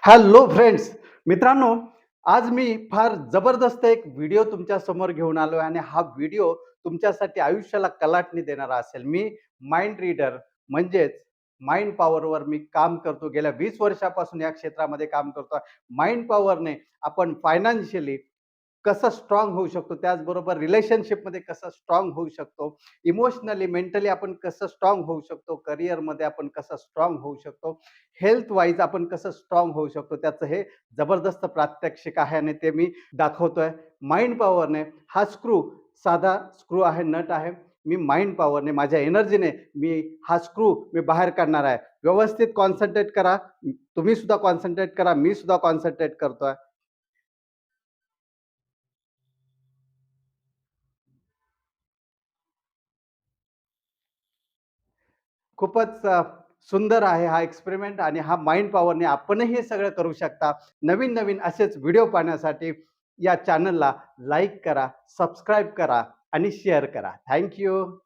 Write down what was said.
Hello friends, मित्रांनो, आज मी फार जबरदस्त एक व्हिडिओ तुमच्या समोर घेऊन आलोय आणि हा व्हिडिओ तुमच्यासाठी आयुष्याला कलाटणी देणारा असेल. मी माइंड रीडर म्हणजेच माइंड पॉवरवर मी काम करतो. गेल्या 20 वर्षापासून या क्षेत्रामध्ये काम करतोय. माइंड पॉवरने आपण फायनान्शियली कसं स्ट्राँग होऊ शकतो, त्याचबरोबर रिलेशनशिपमध्ये कसं स्ट्राँग होऊ शकतो, इमोशनली, मेंटली आपण कसं स्ट्राँग होऊ शकतो, करिअरमध्ये आपण कसं स्ट्राँग होऊ शकतो, हेल्थ वाईज आपण कसं स्ट्राँग होऊ शकतो, त्याचं हे जबरदस्त प्रात्यक्षिक आहे आणि ते मी दाखवतोय. माइंड पॉवरने हा साधा स्क्रू आहे, नट आहे. मी माइंड पॉवरने, माझ्या एनर्जीने मी हा मी बाहेर काढणार आहे. व्यवस्थित कॉन्सन्ट्रेट करा. तुम्ही सुद्धा कॉन्सन्ट्रेट करा. मी सुद्धा कॉन्सन्ट्रेट करतोय. खूपच सुंदर आहे हा एक्सपेरिमेंट आणि हा माइंड पॉवरने आपणही हे सगळं करू शकता. नवीन-नवीन असेच व्हिडिओ पाहण्यासाठी या चॅनलला लाईक करा, सबस्क्राईब करा आणि शेअर करा. Thank you.